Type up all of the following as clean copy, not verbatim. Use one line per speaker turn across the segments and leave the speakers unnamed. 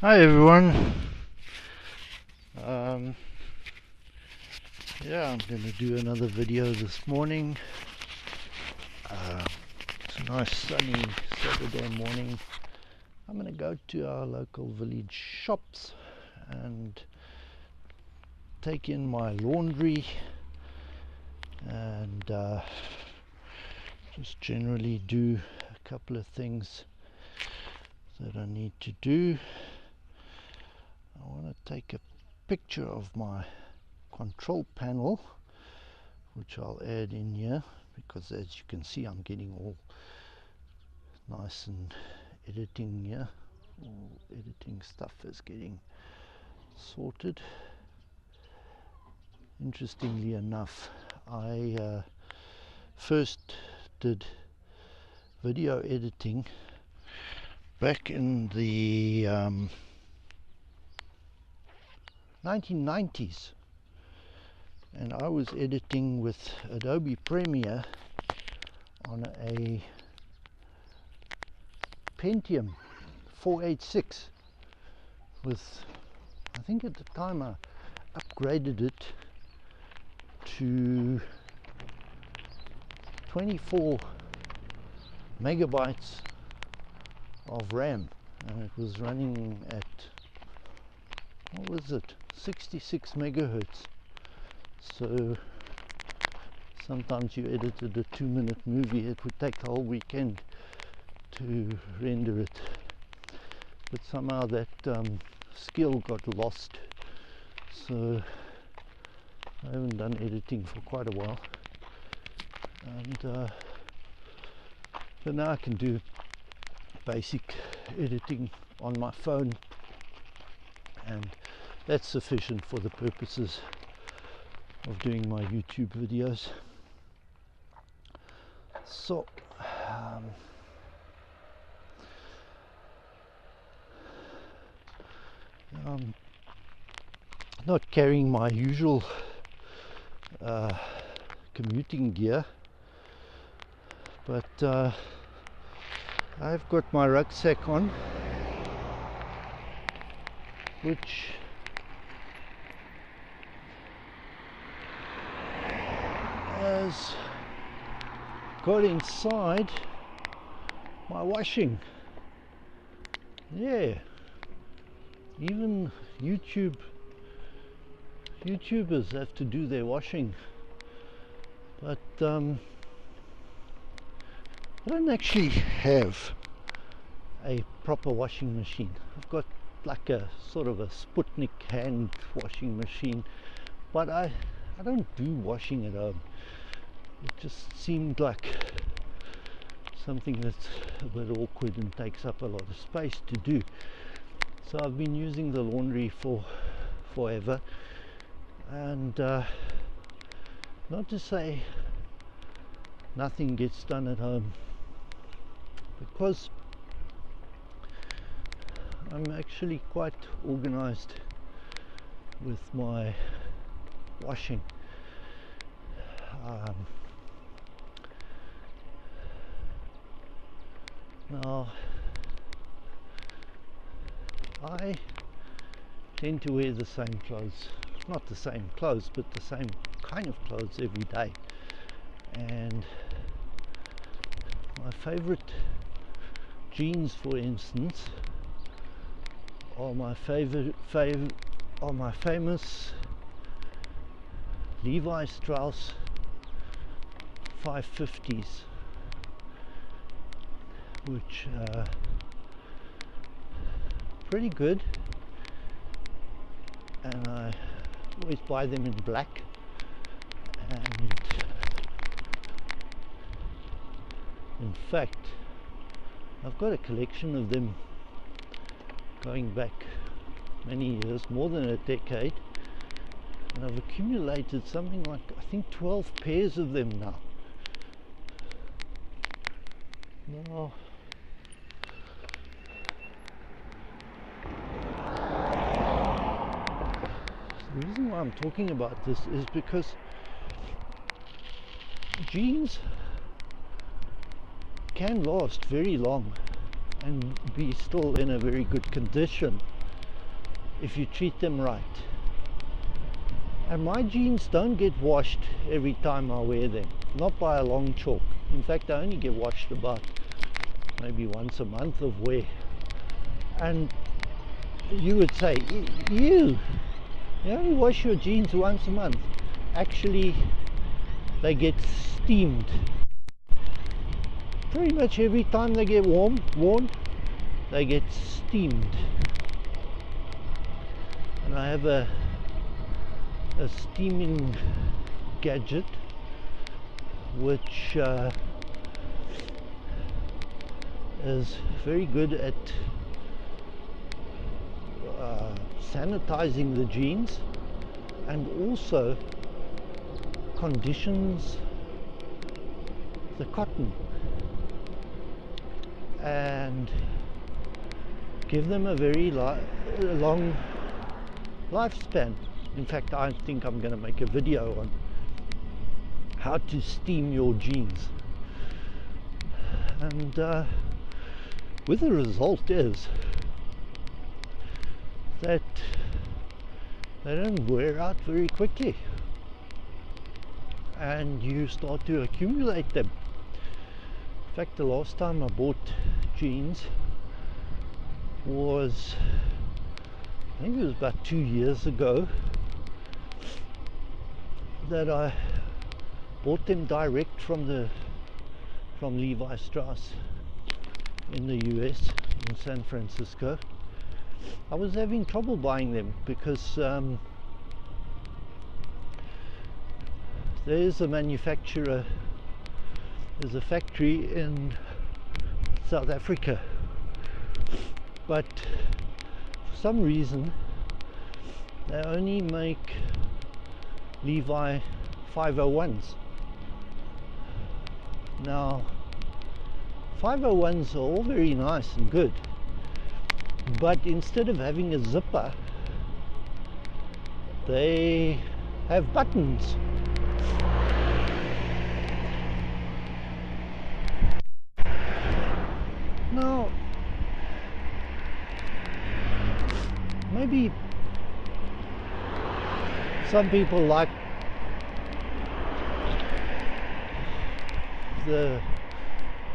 Hi everyone. Um, I'm gonna do another video this morning. It's a nice sunny Saturday morning. I'm gonna go to our local village shops and take in my laundry and just generally do a couple of things that I need to do. I want to take a picture of my control panel, which I'll add in here, because as you can see I'm getting all nice and editing here. All editing stuff is getting sorted. Interestingly enough, I first did video editing back in the 1990s, and I was editing with Adobe Premiere on a Pentium 486 with, I think at the time I upgraded it to 24 megabytes of RAM, and it was running at, what was it, 66 megahertz. So sometimes you edited a 2-minute movie, it would take the whole weekend to render it, but somehow that skill got lost, so I haven't done editing for quite a while, and but now I can do basic editing on my phone, and that's sufficient for the purposes of doing my YouTube videos. So I'm not carrying my usual commuting gear, but I've got my rucksack on, which has got inside my washing. Yeah, even YouTubers have to do their washing, but I don't actually have a proper washing machine. I've got like a sort of a Sputnik hand washing machine, but I don't do washing at home. It just seemed like something that's a bit awkward and takes up a lot of space to do. So I've been using the laundry for forever, and not to say nothing gets done at home, because I'm actually quite organized with my washing. Now I tend to wear the same clothes, not the same clothes, but the same kind of clothes every day, and my favorite jeans, for instance, are my famous Levi Strauss 550s, which pretty good, and I always buy them in black, and in fact I've got a collection of them going back many years, more than a decade, and I've accumulated something like, I think, 12 pairs of them now. Now the reason why I'm talking about this is because jeans can last very long and be still in a very good condition. if you treat them right. And my jeans don't get washed every time I wear them, not by a long chalk. In fact, I only get washed about maybe once a month of wear. And you would say, you only wash your jeans once a month. Actually, they get steamed. Pretty much every time they get worn, they get steamed. And I have a steaming gadget which is very good at sanitizing the jeans and also conditions the cotton and give them a very long lifespan. In fact, I think I'm going to make a video on how to steam your jeans, and with the result is that they don't wear out very quickly and you start to accumulate them. In fact, the last time I bought jeans was, I think it was about 2 years ago, that I bought them direct from Levi Strauss in the US, in San Francisco. I was having trouble buying them because there's a manufacturer, there's a factory in South Africa, but for some reason they only make Levi 501s. Now 501s are all very nice and good, but instead of having a zipper they have buttons. Now maybe some people like the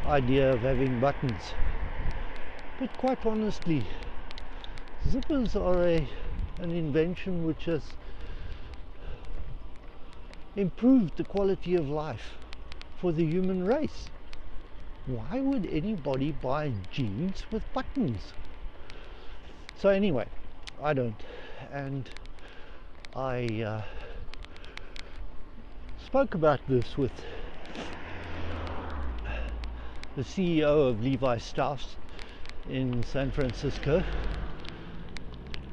idea of having buttons, but quite honestly, zippers are an invention which has improved the quality of life for the human race. Why would anybody buy jeans with buttons? So anyway, I don't, and I spoke about this with the CEO of Levi Strauss in San Francisco,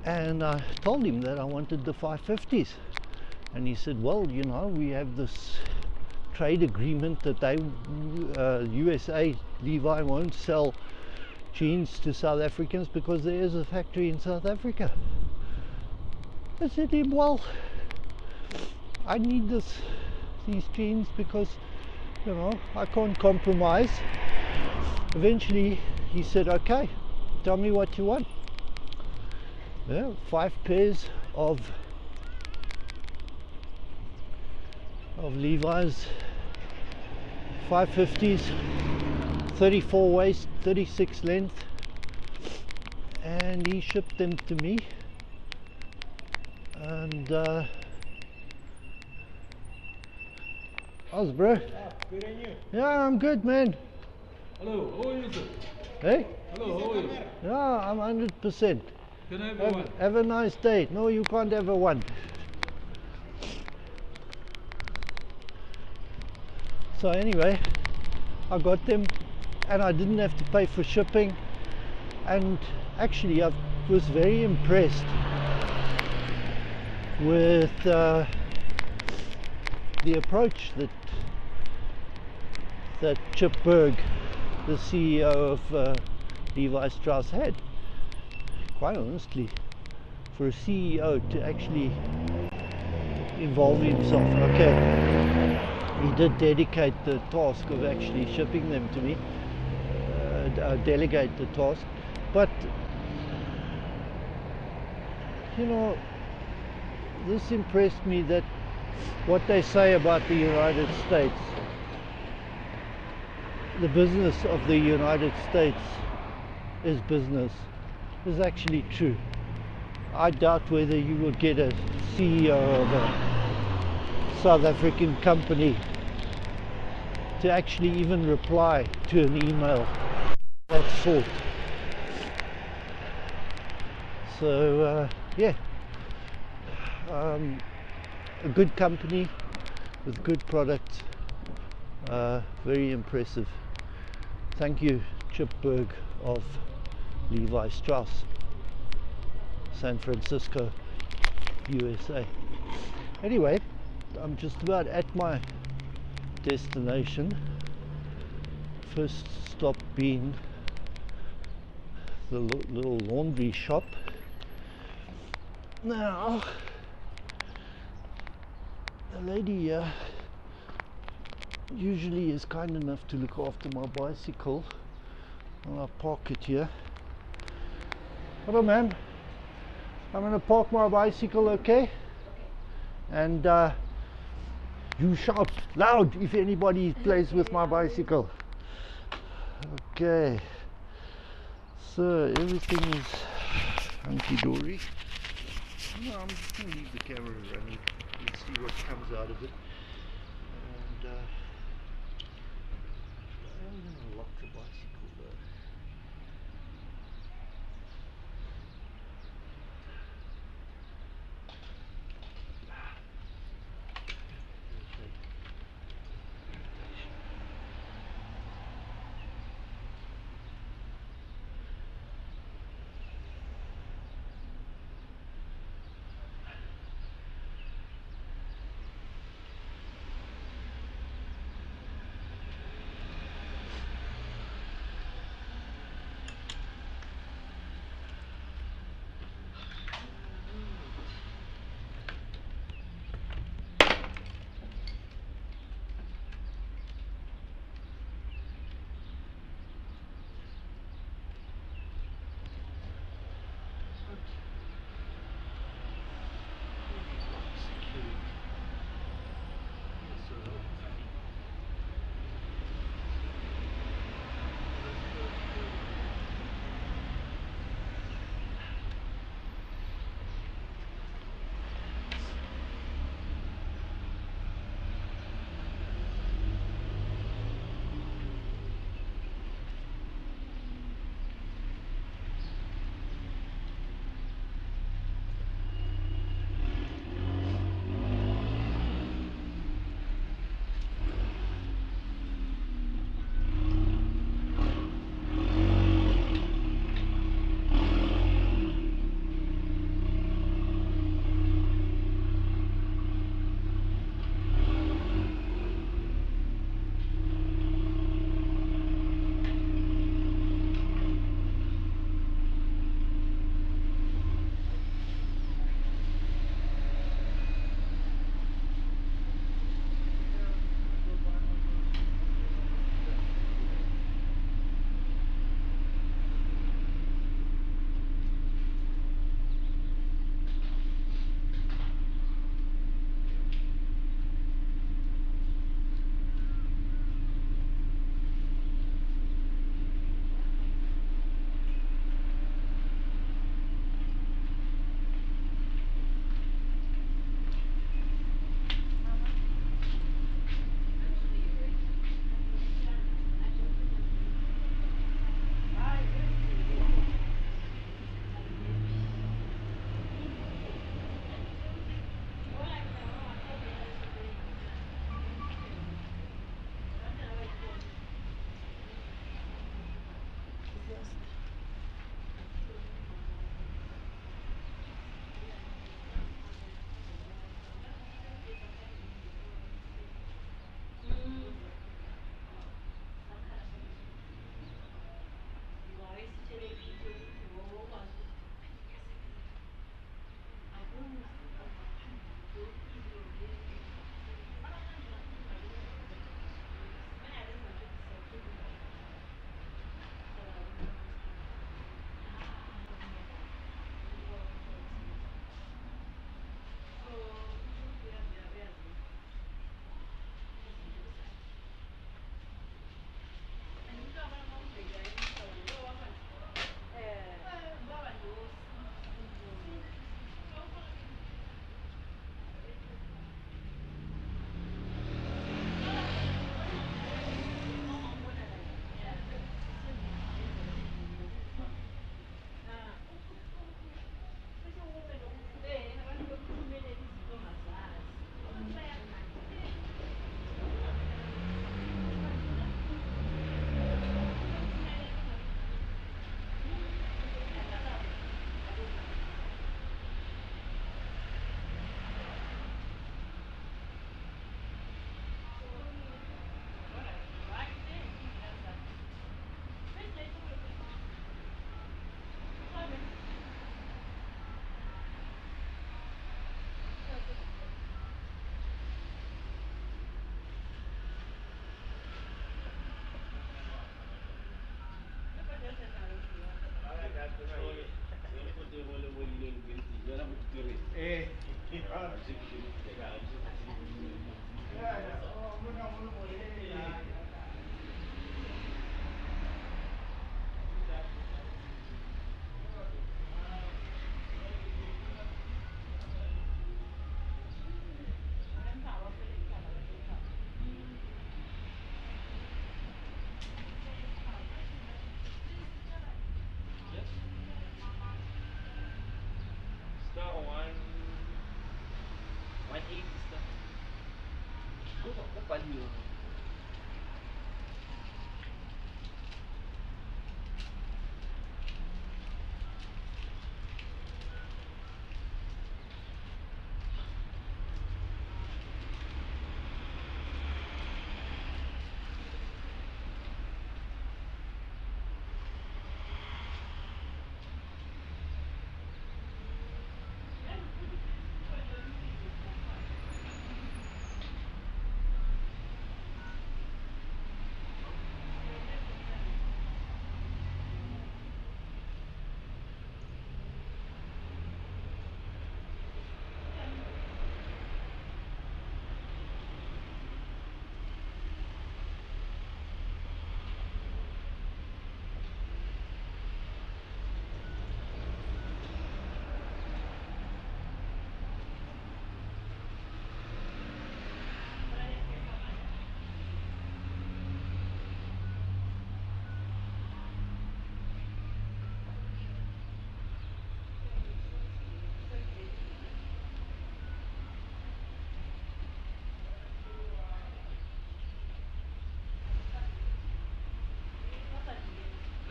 and I told him that I wanted the 550s, and he said, well, you know, we have this trade agreement that they USA Levi won't sell jeans to South Africans because there is a factory in South Africa. I said to him, well, I need these jeans because, you know, I can't compromise. Eventually he said, okay, tell me what you want. Yeah, 5 pairs of Levi's 550s, 34 waist, 36 length, and he shipped them to me. And how's bro?
Good on you.
Yeah, I'm good, man.
Hello, how are you, sir?
Hey?
Hello, how are you?
Yeah, I'm 100%.
Can I have one?
Have a nice day. No, you can't have a one. So anyway, I got them and I didn't have to pay for shipping, and actually I was very impressed with the approach that Chip Berg, the CEO of Levi Strauss, had. Quite honestly, for a CEO to actually involve himself, okay, he did dedicate the task of actually shipping them to me, delegate the task, but you know, this impressed me, that what they say about the United States, the business of the United States is business, is actually true. I doubt whether you will get a CEO of a South African company to actually even reply to an email of that sort. So yeah, a good company with good products, very impressive. Thank you, Chip Berg of Levi Strauss, San Francisco, USA. Anyway, I'm just about at my destination. First stop being the little laundry shop. Now, the lady here usually is kind enough to look after my bicycle when I park it here. Hello ma'am, I'm going to park my bicycle, okay? And you shout loud if anybody plays with my bicycle. Okay, so everything is hunky-dory. No, I'm just going to leave the camera running. Let's see what comes out of it. And I'm going to lock the bicycle though.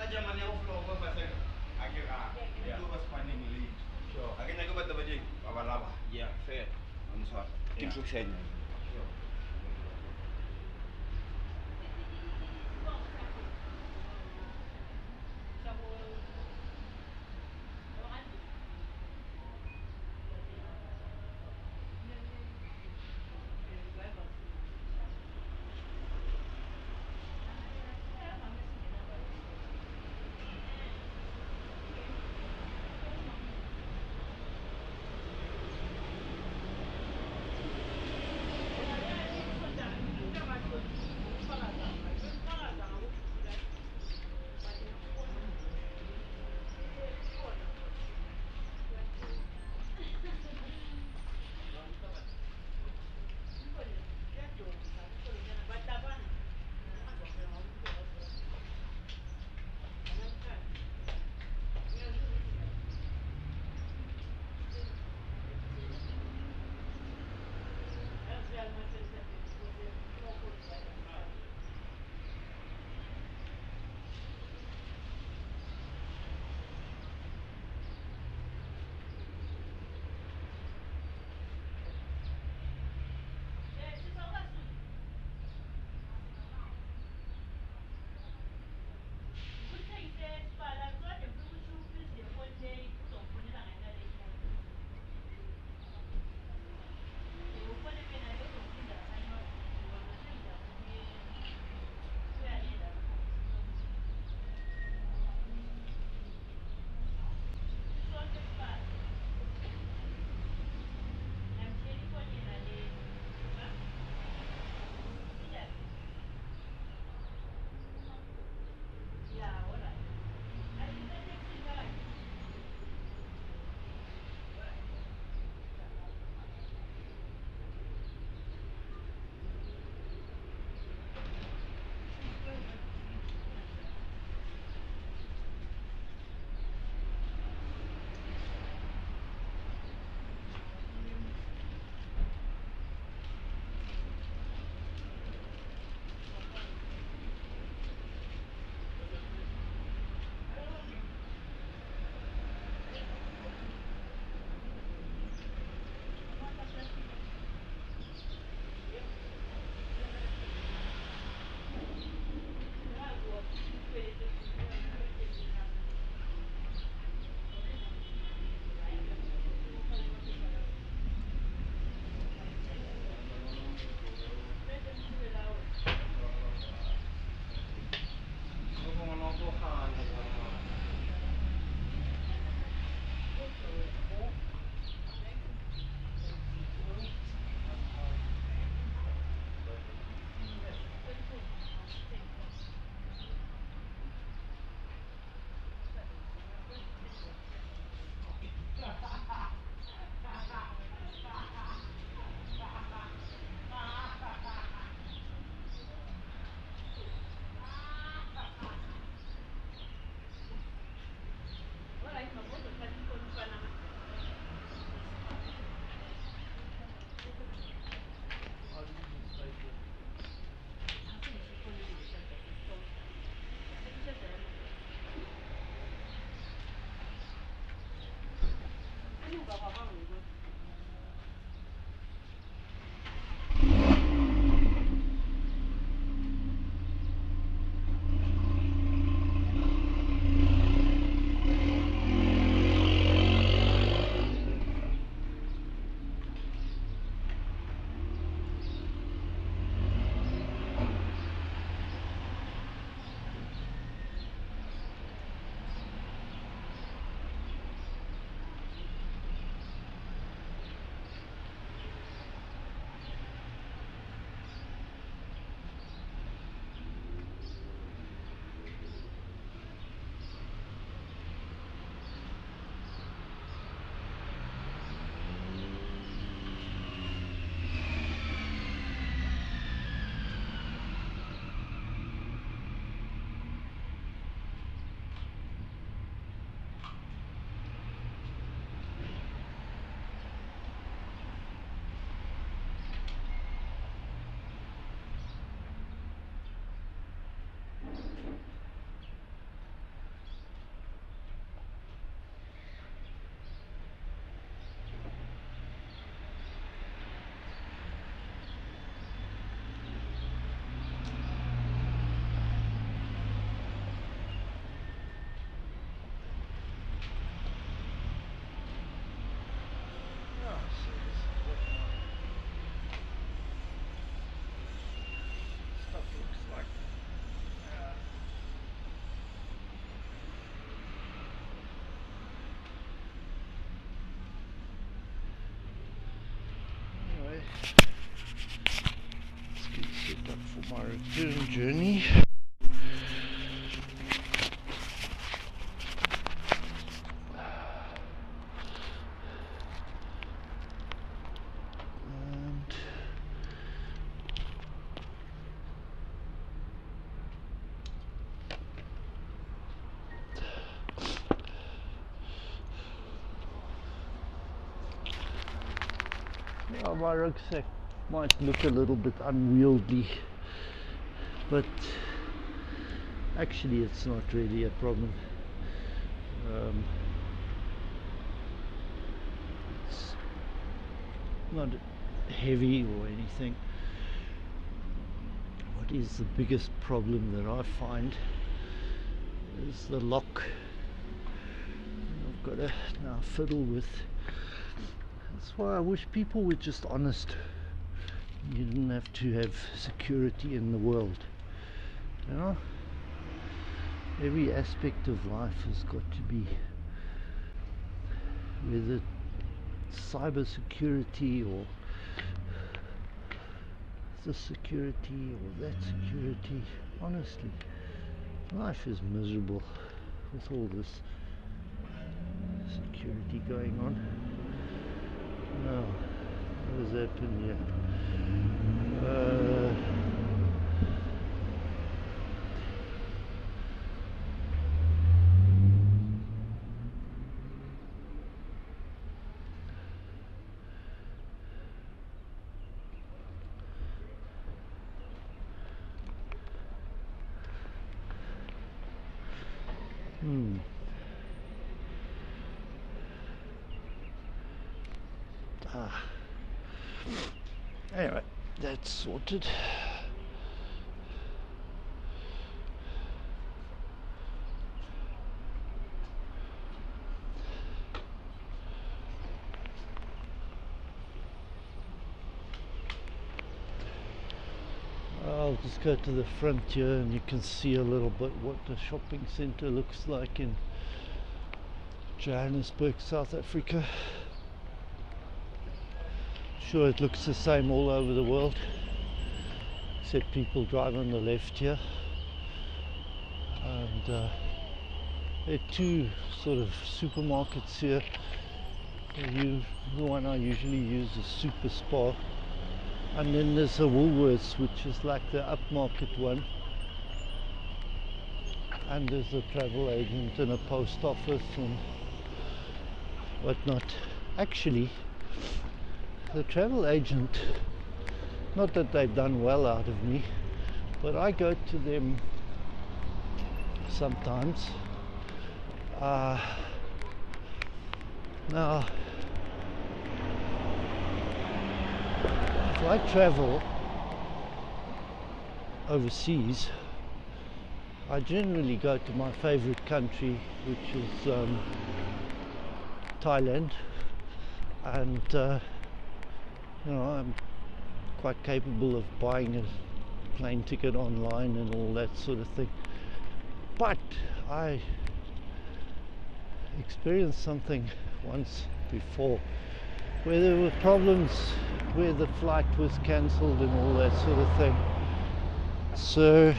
Zaman yang flow apa bahasa? Akhirnya itu pas paning lead. Sure. Akhirnya aku buat baju apa laba? Yeah, fair. Answer. Itu sen. Sure.
Let's get set up for my return journey. My rucksack might look a little bit unwieldy, but actually it's not really a problem. It's not heavy or anything. What is the biggest problem that I find is the lock. I've got to now fiddle with. That's why I wish people were just honest. You didn't have to have security in the world. You know? Every aspect of life has got to be, whether cyber security or this security or that security. Honestly, life is miserable with all this security going on. No, what has happened here? Anyway, that's sorted. I'll just go to the front here and you can see a little bit what the shopping centre looks like in Johannesburg, South Africa. Sure, it looks the same all over the world, except people drive on the left here. And there are two sort of supermarkets here. The one I usually use is Super Spar, and then there's a Woolworths, which is like the upmarket one, and there's a travel agent and a post office and whatnot. Actually, the travel agent, not that they've done well out of me, but I go to them sometimes. Now if I travel overseas, I generally go to my favorite country, which is Thailand, and you know, I'm quite capable of buying a plane ticket online and all that sort of thing. But I experienced something once before where there were problems, where the flight was cancelled and all that sort of thing. So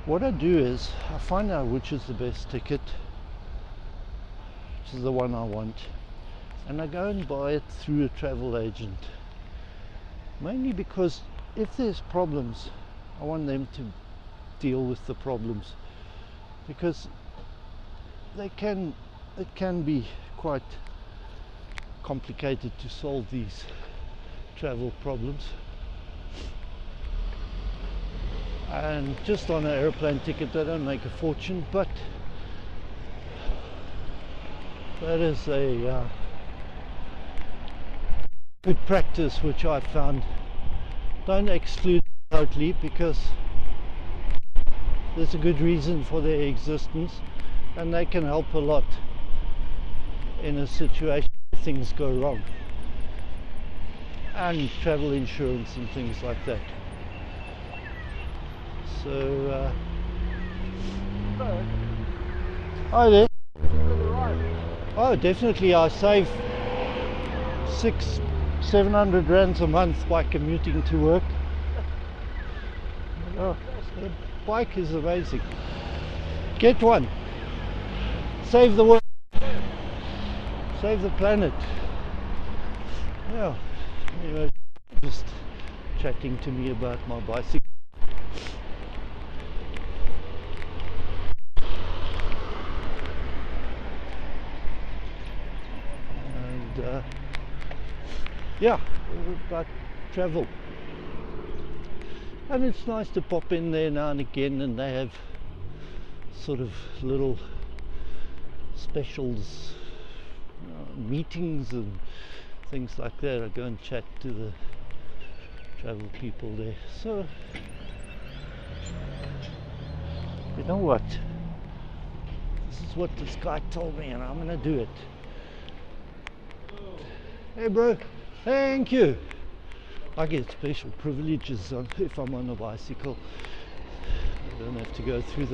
what I do is I find out which is the best ticket, which is the one I want, and I go and buy it through a travel agent. Mainly because if there's problems, I want them to deal with the problems, because it can be quite complicated to solve these travel problems. And just on an airplane ticket they don't make a fortune, but that is a good practice which I found. Don't exclude totally, because there's a good reason for their existence and they can help a lot in a situation where things go wrong, and travel insurance and things like that. So hi there. Oh, definitely. I save 600-700 rands a month by commuting to work. Oh, the bike is amazing. Get one. Save the world. Save the planet. Yeah. Anyway, just chatting to me about my bicycle. And yeah, about travel. And it's nice to pop in there now and again, and they have sort of little specials, meetings and things like that. I go and chat to the travel people there. So you know what, this is what this guy told me, and I'm gonna do it. Hey bro, thank you. I get special privileges if I'm on a bicycle. I don't have to go through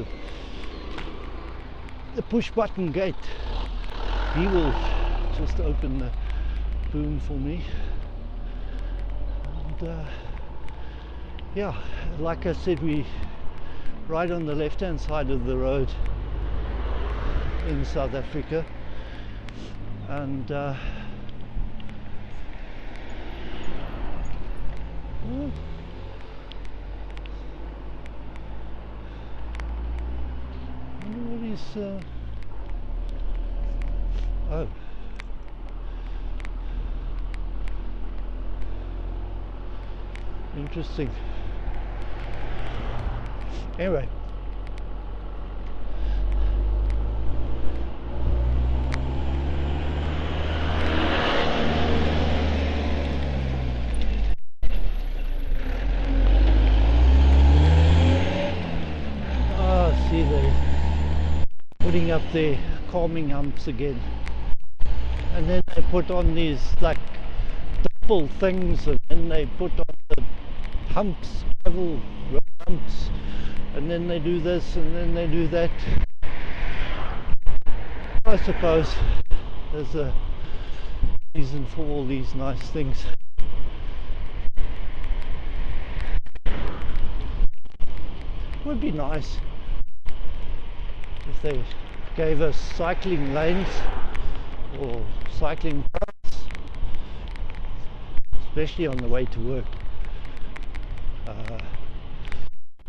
the push button gate. He will just open the boom for me. And yeah, like I said, we right on the left hand side of the road in South Africa, and what is oh, interesting. Anyway, see, they're putting up their calming humps again, and then they put on these like double things, and then they put on the humps, travel road humps, and then they do this and then they do that. I suppose there's a reason for all these nice things. It would be nice if they gave us cycling lanes or cycling paths, especially on the way to work.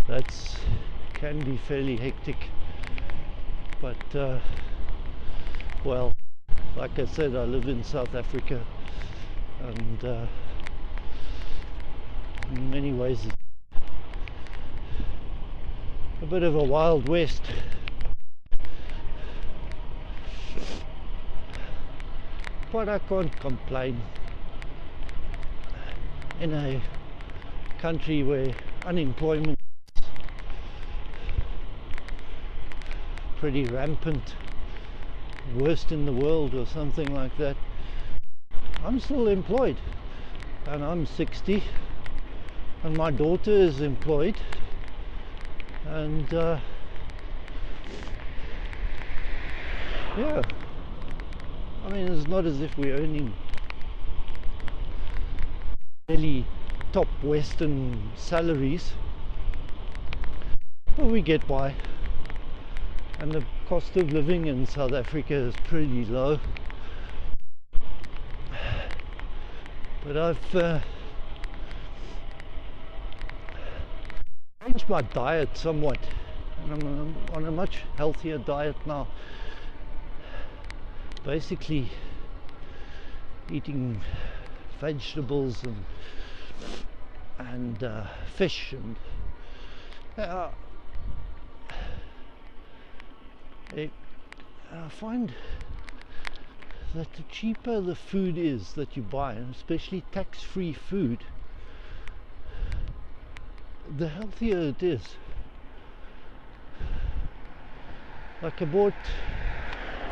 That's can be fairly hectic, but well, like I said, I live in South Africa, and in many ways it's a bit of a wild west. But I can't complain. in a country where unemployment is pretty rampant, worst in the world or something like that. I'm still employed, and I'm 60, and my daughter is employed, and yeah, I mean, it's not as if we're earning really top Western salaries, but we get by, and the cost of living in South Africa is pretty low. But I've changed my diet somewhat, and I'm on a much healthier diet now. Basically eating vegetables and fish, and I find that the cheaper the food is that you buy, and especially tax-free food, the healthier it is. Like I bought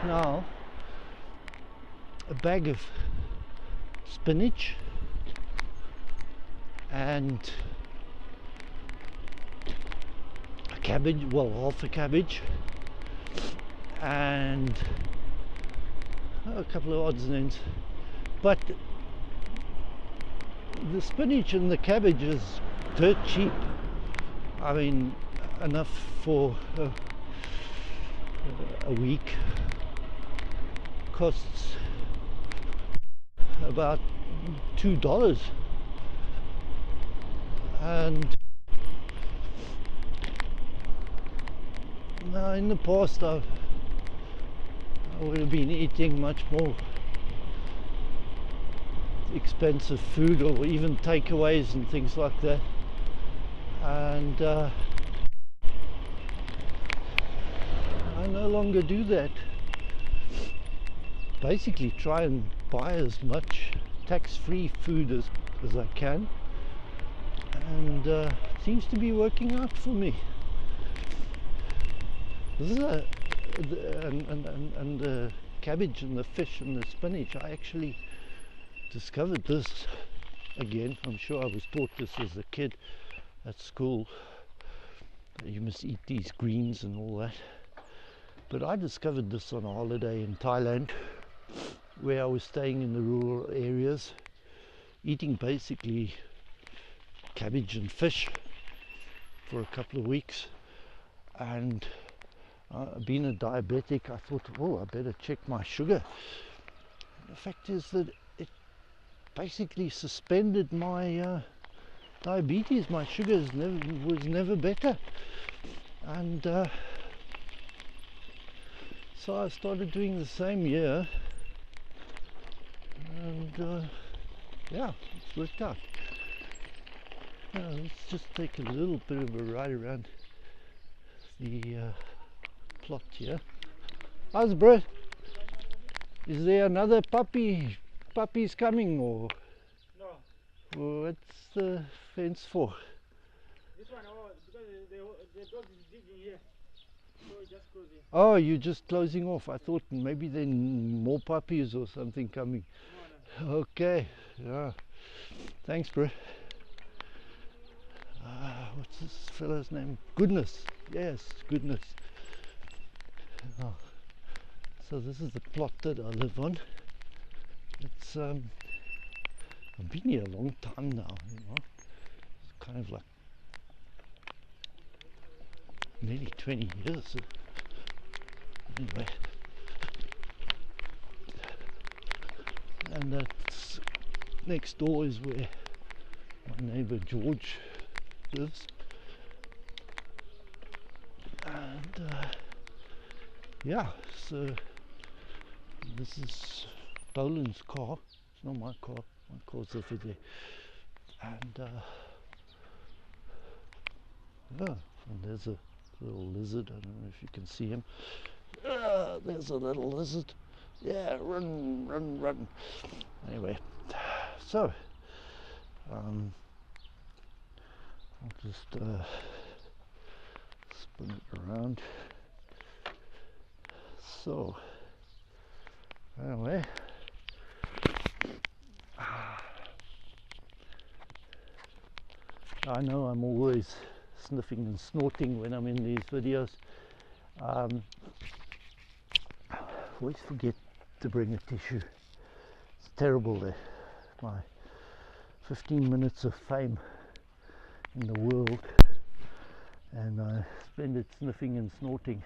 now a bag of spinach and a cabbage, well, half a cabbage, and a couple of odds and ends. But the spinach and the cabbage is dirt cheap. I mean, enough for a week. Costs about $2, and now in the past I would have been eating much more expensive food, or even takeaways and things like that, and I no longer do that. Basically try and buy as much tax-free food as I can, and it seems to be working out for me. This is and the cabbage and the fish and the spinach, I actually discovered this again. I'm sure I was taught this as a kid at school, you must eat these greens and all that, but I discovered this on a holiday in Thailand, where I was staying in the rural areas, eating basically cabbage and fish for a couple of weeks. And being a diabetic, I thought, oh, I better check my sugar. The fact is that it basically suspended my diabetes. My sugar was never better, and so I started doing the same year, and yeah, it's worked out. Let's just take a little bit of a ride around the plot here. How's bro? Is there another puppies coming, or
No,
what's the fence for?
this one, oh, because the dog is digging here. So we just close it.
Oh, you're just closing off. I thought maybe then more puppies or something coming.
No, no.
Okay, yeah. Thanks, bro. What's this fellow's name? Goodness. Yes, Goodness. Oh. So this is the plot that I live on. It's I've been here a long time now, you know. It's kind of like nearly 20 years. Anyway. And that's next door is where my neighbour George lives. And yeah, so this is Dolan's car. It's not my car. My car's over there. And yeah, and there's a little lizard. I don't know if you can see him. There's a little lizard. Yeah, run, run, run. Anyway, so I'll just spin it around. So anyway, I know I'm always sniffing and snorting when I'm in these videos. Always forget to bring a tissue. It's terrible there. My 15 minutes of fame in the world, and I spend it sniffing and snorting.